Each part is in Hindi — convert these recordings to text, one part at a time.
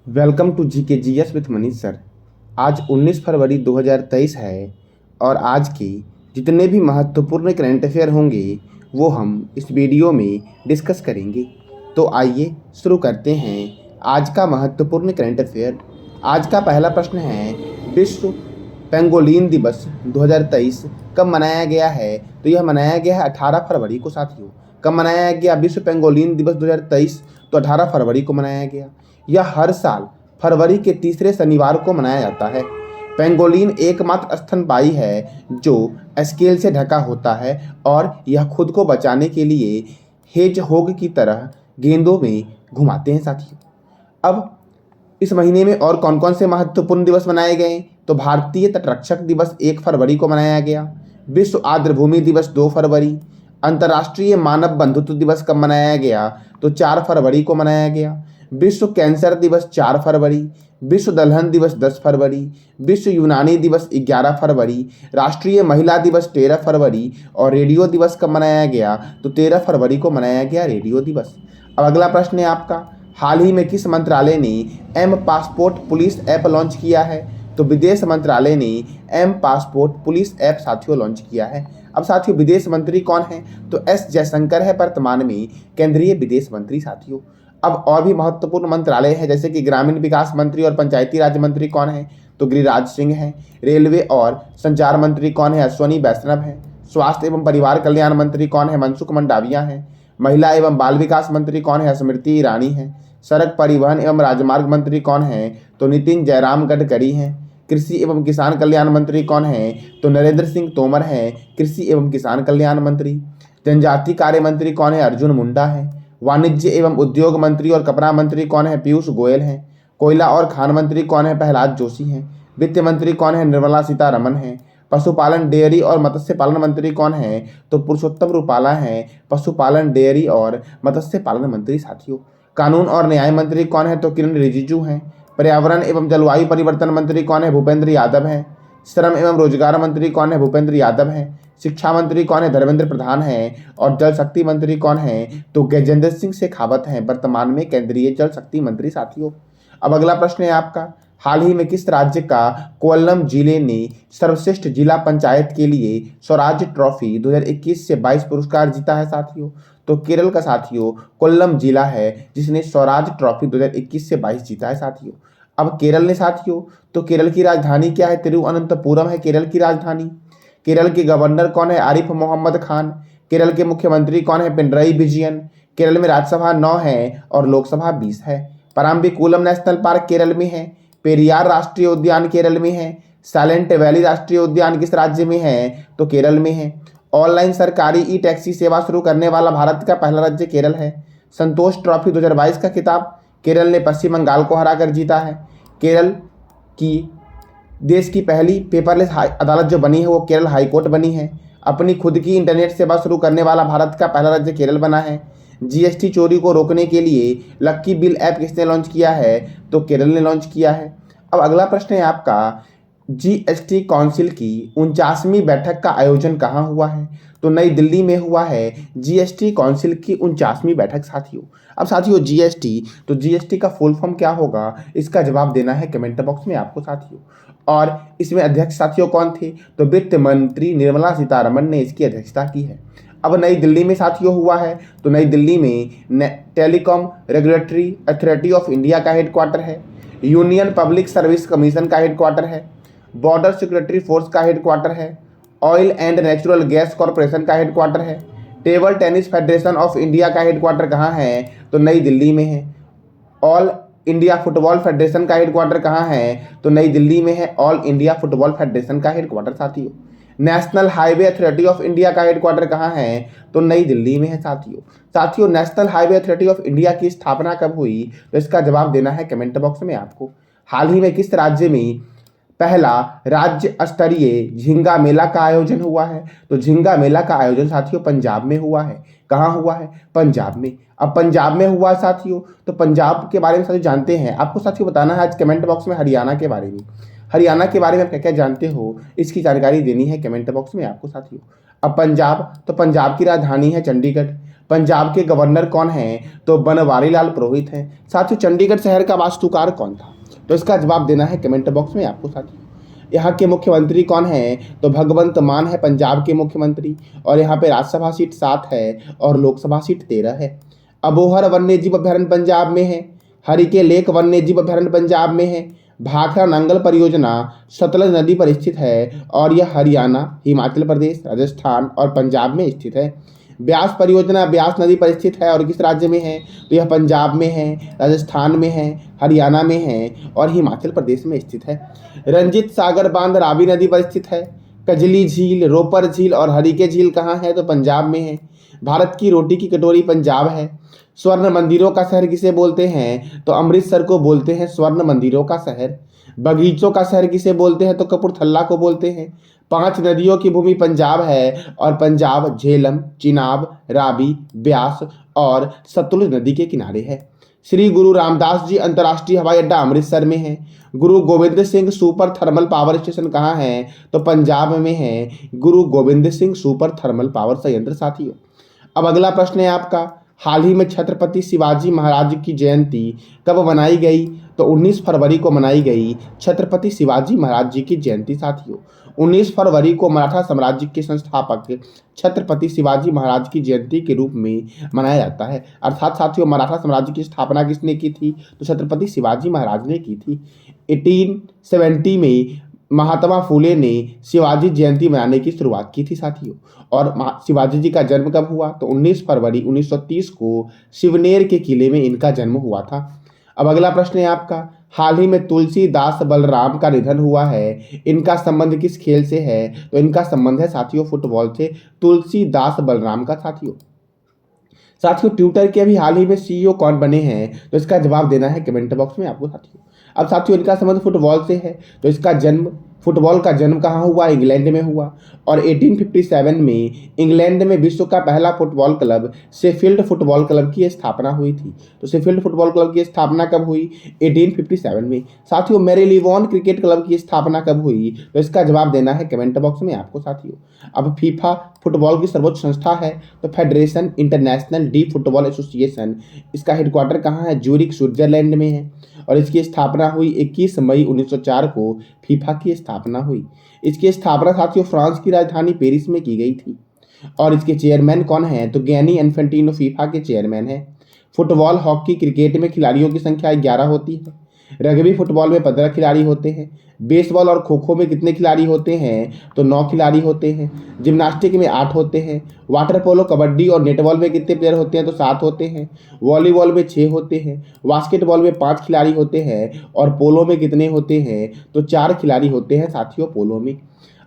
Welcome to GK GS with Manish sir. आज 19 फरवरी 2023 है और आज के जितने भी महत्वपूर्ण करंट अफेयर होंगे वो हम इस वीडियो में डिस्कस करेंगे। तो आइए शुरू करते हैं आज का महत्वपूर्ण करंट अफेयर। आज का पहला प्रश्न है, विश्व पेंगोलिन दिवस 2023 कब मनाया गया है? तो यह मनाया गया है 18 फरवरी को साथियों। कब मनाया गया विश्व पेंगोलिन दिवस 2023? तो 18 फरवरी को मनाया गया। यह हर साल फरवरी के तीसरे शनिवार को मनाया जाता है। पेंगोलिन एकमात्र स्तनपायी है जो स्केल से ढका होता है और यह खुद को बचाने के लिए हेजहोग की तरह गेंदों में घुमाते हैं साथियों। अब इस महीने में और कौन कौन से महत्वपूर्ण दिवस मनाए गए? तो भारतीय तटरक्षक दिवस 1 फरवरी को मनाया गया। विश्व आर्द्रभूमि दिवस 2 फरवरी। अंतर्राष्ट्रीय मानव बंधुत्व दिवस कब मनाया गया? तो 4 फरवरी को मनाया गया। विश्व कैंसर दिवस 4 फरवरी। विश्व दलहन दिवस 10 फरवरी। विश्व यूनानी दिवस 11 फरवरी। राष्ट्रीय महिला दिवस 13 फरवरी। और रेडियो दिवस कब मनाया गया? तो 13 फरवरी को मनाया गया रेडियो दिवस। अब अगला प्रश्न है आपका, हाल ही में किस मंत्रालय ने M passport police app launch किया है? तो विदेश मंत्रालय ने एम पासपोर्ट पुलिस ऐप साथियों लॉन्च किया है। अब साथियों विदेश मंत्री कौन है? तो एस जयशंकर है वर्तमान में केंद्रीय विदेश मंत्री साथियों। अब और भी महत्वपूर्ण मंत्रालय है जैसे कि ग्रामीण विकास मंत्री और पंचायती राज मंत्री कौन है? तो गिरिराज सिंह है। रेलवे और संचार मंत्री कौन है? अश्वनी वैष्णव है। स्वास्थ्य एवं परिवार कल्याण मंत्री कौन है? मनसुख मंडाविया है। महिला एवं बाल विकास मंत्री कौन है? स्मृति ईरानी है। सड़क परिवहन एवं राजमार्ग मंत्री कौन है? तो नितिन जयराम गडकरी हैं। कृषि एवं किसान कल्याण मंत्री कौन है? तो नरेंद्र सिंह तोमर हैं कृषि एवं किसान कल्याण मंत्री। जनजातीय कार्य मंत्री कौन है? अर्जुन मुंडा है। वाणिज्य एवं उद्योग मंत्री और कपड़ा मंत्री कौन है? पीयूष गोयल हैं। कोयला और खान मंत्री कौन है? प्रहलाद जोशी हैं। वित्त मंत्री कौन है? निर्मला सीतारमण हैं। पशुपालन डेयरी और मत्स्य पालन मंत्री कौन है? तो पुरुषोत्तम रूपाला हैं पशुपालन डेयरी और मत्स्य पालन मंत्री साथियों। कानून और न्याय मंत्री कौन है? तो किरण रिजिजू हैं। पर्यावरण एवं जलवायु परिवर्तन मंत्री कौन है? भूपेंद्र यादव हैं। श्रम एवं रोजगार मंत्री कौन है? भूपेंद्र यादव हैं। शिक्षा मंत्री कौन है? धर्मेंद्र प्रधान हैं। और जल शक्ति मंत्री कौन है? तो गजेंद्र सिंह शेखावत हैं वर्तमान में केंद्रीय जल शक्ति मंत्री साथियों। अब अगला प्रश्न है आपका, हाल ही में किस राज्य का कोल्लम जिले ने सर्वश्रेष्ठ जिला पंचायत के लिए स्वराज ट्रॉफी 2021 से 22 पुरस्कार जीता है साथियों? तो केरल का साथियों कोल्लम जिला है जिसने स्वराज ट्रॉफी 2021 से 22 जीता है साथियों। अब केरल ने साथियों, तो केरल की राजधानी क्या है? तिरुवनंतपुरम है केरल की राजधानी। केरल के गवर्नर कौन है? आरिफ मोहम्मद खान। केरल के मुख्यमंत्री कौन है? पिनरई विजयन। केरल में राज्यसभा 9 है और लोकसभा 20 है। पराम्बिकुलम नेशनल पार्क केरल में है। पेरियार राष्ट्रीय उद्यान केरल में है। साइलेंट वैली राष्ट्रीय उद्यान किस राज्य में है? तो केरल में है। ऑनलाइन सरकारी ई टैक्सी सेवा शुरू करने वाला भारत का पहला राज्य केरल है। संतोष ट्रॉफी 2022 का खिताब केरल ने पश्चिम बंगाल को हराकर जीता है। केरल की देश की पहली पेपरलेस अदालत जो बनी है वो केरल हाईकोर्ट बनी है। अपनी खुद की इंटरनेट सेवा शुरू करने वाला भारत का पहला राज्य केरल बना है। जीएसटी चोरी को रोकने के लिए लक्की बिल ऐप किसने लॉन्च किया है? तो केरल ने लॉन्च किया है। अब अगला प्रश्न है आपका, जीएसटी काउंसिल की 49वीं बैठक का आयोजन कहाँ हुआ है? तो नई दिल्ली में हुआ है जीएसटी काउंसिल की 49वीं बैठक साथियों। अब साथियों जीएसटी, तो जीएसटी का फुल फॉर्म क्या होगा इसका जवाब देना है कमेंट बॉक्स में आपको साथियों। और इसमें अध्यक्ष साथियों कौन थे? तो वित्त मंत्री निर्मला सीतारमण ने इसकी अध्यक्षता की है। अब नई दिल्ली में साथियों हुआ है, तो नई दिल्ली में telecom regulatory authority of India का हेडक्वार्टर है। यूनियन पब्लिक सर्विस कमीशन का हेडक्वार्टर है। बॉर्डर सिक्योरिटी फोर्स का हेडक्वार्टर है। Oil and natural gas corporation का हेडक्वार्टर है। Table tennis federation of India का हेडक्वार्टर कहाँ है? तो नई दिल्ली में है। ऑल इंडिया फुटबॉल फेडरेशन का हेडक्वार्टर कहाँ है? तो नई दिल्ली में है ऑल इंडिया फुटबॉल फेडरेशन का हेडक्वार्टर साथियों। National highway authority of India का हेडक्वार्टर कहाँ है? तो नई दिल्ली में है साथियों। साथियों national highway authority of India की स्थापना कब हुई? तो इसका जवाब देना है कमेंट बॉक्स में आपको। हाल ही में किस राज्य में पहला राज्य स्तरीय झींगा मेला का आयोजन हुआ है? तो झींगा मेला का आयोजन साथियों पंजाब में हुआ है। कहाँ हुआ है? पंजाब में। अब पंजाब में हुआ साथियों, तो पंजाब के बारे में साथियों जानते हैं, आपको साथियों बताना है आज कमेंट बॉक्स में हरियाणा के बारे में। हरियाणा के बारे में आप क्या क्या जानते हो इसकी जानकारी देनी है कमेंट बॉक्स में आपको साथियों। अब पंजाब, तो पंजाब की राजधानी है चंडीगढ़। पंजाब के गवर्नर कौन हैं? तो बनवारी लाल पुरोहित हैं। साथियों, चंडीगढ़ शहर का वास्तुकार कौन था? तो इसका जवाब देना है कमेंट बॉक्स में आपको साथियों। यहाँ के मुख्यमंत्री कौन हैं? तो भगवंत मान है पंजाब के मुख्यमंत्री, और यहाँ पे राज्यसभा सीट 7 है और लोकसभा सीट 13 है। अबोहर वन्यजीव अभयारण्य पंजाब में है। हरिके लेक वन्यजीव अभयारण्य पंजाब में है। भाखड़ा नांगल परियोजना सतलज नदी पर स्थित है और यह हरियाणा, हिमाचल प्रदेश, राजस्थान और पंजाब में स्थित है। ब्यास परियोजना ब्यास नदी पर स्थित है और किस राज्य में है? तो यह पंजाब में है, राजस्थान में है, हरियाणा में है और हिमाचल प्रदेश में स्थित है। रंजीत सागर बांध रावी नदी पर स्थित है। कजली झील, रोपर झील और हरिके झील कहाँ है? तो पंजाब में है। भारत की रोटी की कटोरी पंजाब है। स्वर्ण मंदिरों का शहर किसे बोलते हैं? तो अमृतसर को बोलते हैं स्वर्ण मंदिरों का शहर। बगीचों का शहर किसे बोलते हैं? तो कपूरथला को बोलते हैं। 5 नदियों की भूमि पंजाब है और पंजाब झेलम, चिनाब, रावी, ब्यास और सतलुज नदी के किनारे है। श्री गुरु रामदास जी अंतर्राष्ट्रीय हवाई अड्डा अमृतसर में है। गुरु Govind Singh super thermal power station कहाँ है? तो पंजाब में है गुरु Govind Singh super thermal power संयंत्र साथियों। अब अगला प्रश्न है आपका, हाल ही में छत्रपति शिवाजी महाराज की जयंती कब मनाई गई? तो 19 फरवरी को मनाई गई छत्रपति शिवाजी महाराज जी की जयंती साथियों। 19 फरवरी को मराठा साम्राज्य के संस्थापक छत्रपति शिवाजी महाराज की जयंती के रूप में मनाया जाता है। अर्थात साथियों, मराठा साम्राज्य की स्थापना किसने की थी? तो छत्रपति शिवाजी महाराज ने की थी। 1870 में महात्मा फुले ने शिवाजी जयंती मनाने की शुरुआत की थी साथियों। और शिवाजी जी का जन्म कब हुआ? तो 19 फरवरी 1930 को शिवनेर के किले में इनका जन्म हुआ था। अब अगला प्रश्न है आपका, हाल ही में तुलसीदास बलराम का निधन हुआ है, इनका संबंध किस खेल से है? तो इनका संबंध है साथियों फुटबॉल से, तुलसीदास बलराम का साथियों। ट्विटर के अभी हाल ही में सीईओ कौन बने हैं? तो इसका जवाब देना है कमेंट बॉक्स में आपको साथियों। अब साथियों, इनका संबंध फुटबॉल से है, तो इसका जन्म फुटबॉल का जन्म कहाँ हुआ? इंग्लैंड में हुआ। और 1857 में इंग्लैंड में विश्व का पहला football club Sheffield football club की स्थापना हुई थी। तो शेफील्ड फुटबॉल क्लब की स्थापना कब हुई? 1857 में। साथियों, मेरीलिबॉन क्रिकेट क्लब की स्थापना कब हुई? तो इसका जवाब देना है कमेंट बॉक्स में आपको साथियों। अब फीफा फुटबॉल की सर्वोच्च संस्था है, तो federation international D football association, इसका हेडक्वार्टर कहाँ है? ज्यूरिख स्विट्जरलैंड में है। और इसकी स्थापना हुई 21 मई 1904 को फीफा की स्थापना हुई। इसकी स्थापना साथियों फ्रांस की राजधानी पेरिस में की गई थी। और इसके चेयरमैन कौन हैं? तो गियानी इन्फेंटिनो फीफा के चेयरमैन हैं। फुटबॉल, हॉकी, क्रिकेट में खिलाड़ियों की संख्या 11 होती है। रग्बी फुटबॉल में 15 खिलाड़ी होते हैं। बेसबॉल और खो खो में कितने खिलाड़ी होते हैं? तो 9 खिलाड़ी होते हैं। जिम्नास्टिक में 8 होते हैं। वाटर पोलो, कबड्डी और नेटबॉल में कितने प्लेयर होते हैं? तो 7 होते हैं। वॉलीबॉल में 6 होते हैं। बास्केटबॉल में 5 खिलाड़ी होते हैं। और पोलो में कितने होते हैं? तो 4 खिलाड़ी होते हैं साथियों पोलो में।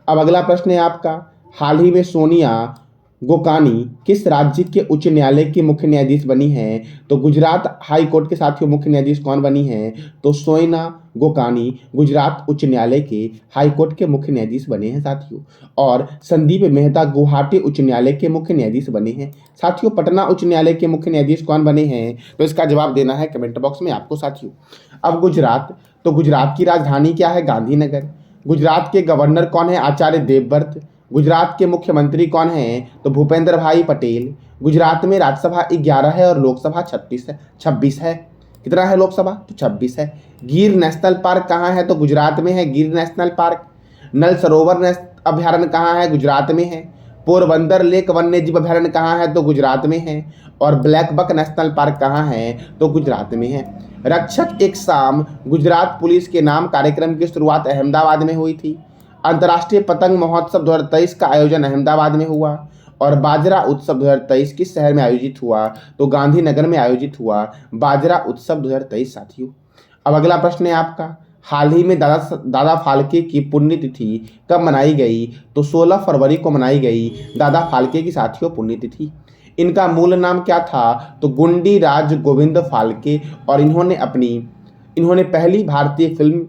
अब अगला प्रश्न है आपका, हाल ही में सोनिया गोकानी किस राज्य के उच्च न्यायालय की मुख्य न्यायाधीश बनी हैं? तो गुजरात हाई कोर्ट के साथियों मुख्य न्यायाधीश कौन बनी हैं? तो सोनिया गोकानी गुजरात उच्च न्यायालय के हाई कोर्ट के मुख्य न्यायाधीश बने हैं साथियों। और संदीप मेहता गुवाहाटी उच्च न्यायालय के मुख्य न्यायाधीश बने हैं साथियों। पटना उच्च न्यायालय के मुख्य न्यायाधीश कौन बने हैं? तो इसका जवाब देना है कमेंट बॉक्स में आपको साथियों। अब गुजरात, तो गुजरात की राजधानी क्या है? गांधीनगर। गुजरात के गवर्नर कौन है? आचार्य देवव्रत। गुजरात के मुख्यमंत्री कौन हैं? तो भूपेंद्र भाई पटेल। गुजरात में राज्यसभा 11 है और लोकसभा 26 है। कितना है लोकसभा? तो 26 है। गिर नेशनल पार्क कहाँ है? तो गुजरात में है गिर नेशनल पार्क। नल सरोवर अभयारण्य कहाँ है? गुजरात में है। पोरबंदर लेक वन्यजीव अभयारण्य कहाँ है? तो गुजरात में है। और ब्लैक बक नेशनल पार्क कहाँ है? तो गुजरात में है। रक्षक एक शाम गुजरात पुलिस के नाम कार्यक्रम की शुरुआत अहमदाबाद में हुई थी। अंतर्राष्ट्रीय पतंग महोत्सव 2023 का आयोजन अहमदाबाद में हुआ। और बाजरा उत्सव 2023 किस शहर में आयोजित हुआ? तो गांधीनगर में आयोजित हुआ बाजरा उत्सव 2023 साथियों। अब अगला प्रश्न है आपका, हाल ही में दादा फाल्के की पुण्यतिथि कब मनाई गई? तो 16 फरवरी को मनाई गई दादा फाल्के की साथियों पुण्यतिथि। इनका मूल नाम क्या था? तो गुंडी राज गोविंद फाल्के। और इन्होंने पहली भारतीय फिल्म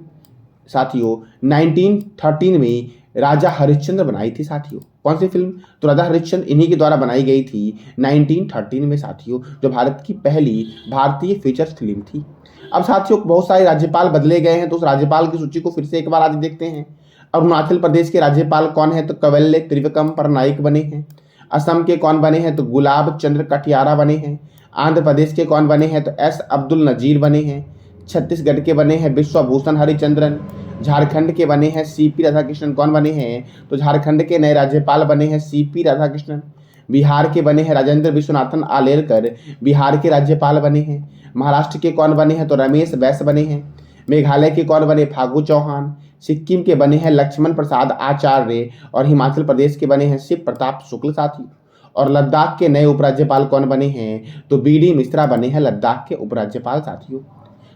साथियों 1913 में राजा हरिश्चंद्र बनाई थी साथियों। कौन सी फिल्म? तो राजा हरिश्चंद्र इन्हीं के द्वारा बनाई गई थी 1913 में साथियों, जो भारत की पहली भारतीय फीचर फिल्म थी। अब साथियों बहुत सारे राज्यपाल बदले गए हैं, तो उस राज्यपाल की सूची को फिर से एक बार आज देखते हैं। अरुणाचल प्रदेश के राज्यपाल कौन है? तो कवल्य त्रिविक्रम परनाइक बने हैं। असम के कौन बने हैं? तो गुलाब चंद्र कटियारा बने हैं। आंध्र प्रदेश के कौन बने हैं? तो एस अब्दुल नजीर बने हैं। छत्तीसगढ़ के बने हैं विश्वभूषण हरिचंद्रन। झारखंड के बने हैं सीपी राधाकृष्णन। कौन बने हैं? तो झारखंड के नए राज्यपाल बने हैं सीपी राधाकृष्णन। बिहार के बने हैं राजेंद्र विश्वनाथन आलेरकर, बिहार के राज्यपाल बने हैं। महाराष्ट्र के कौन बने हैं? तो रमेश बैस बने हैं। मेघालय के कौन बने? फागू चौहान। सिक्किम के बने हैं लक्ष्मण प्रसाद आचार्य और हिमाचल प्रदेश के बने हैं शिव प्रताप शुक्ल साथी। और लद्दाख के नए उपराज्यपाल कौन बने हैं? तो बीडी मिश्रा बने हैं लद्दाख के उपराज्यपाल साथियों।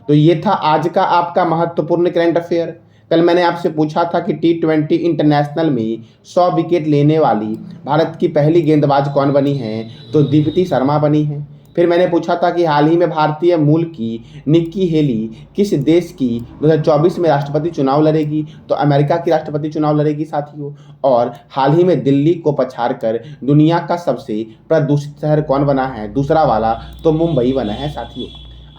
तो ये था आज का आपका महत्वपूर्ण करंट अफेयर। कल मैंने आपसे पूछा था कि T20 इंटरनेशनल में 100 विकेट लेने वाली भारत की पहली गेंदबाज कौन बनी है? तो दीप्ति शर्मा बनी है। फिर मैंने पूछा था कि हाल ही में भारतीय मूल की निक्की हेली किस देश की 2024 में राष्ट्रपति चुनाव लड़ेगी? तो अमेरिका की राष्ट्रपति चुनाव लड़ेगी साथियों। और हाल ही में दिल्ली को पछाड़कर दुनिया का सबसे प्रदूषित शहर कौन बना है? दूसरा वाला तो मुंबई बना है साथियों।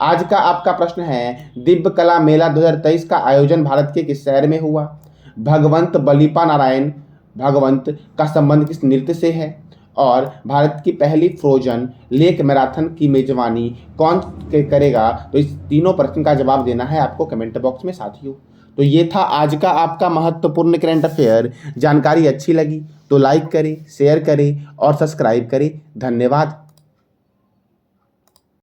आज का आपका प्रश्न है, दिव्य कला मेला 2023 का आयोजन भारत के किस शहर में हुआ? भगवंत बलिपा नारायण भगवंत का संबंध किस नृत्य से है? और भारत की पहली फ्रोजन लेक मैराथन की मेजबानी कौन करेगा? तो इस तीनों प्रश्न का जवाब देना है आपको कमेंट बॉक्स में साथियों। तो ये था आज का आपका महत्वपूर्ण करंट अफेयर। जानकारी अच्छी लगी तो लाइक करें, शेयर करें और सब्सक्राइब करें। धन्यवाद।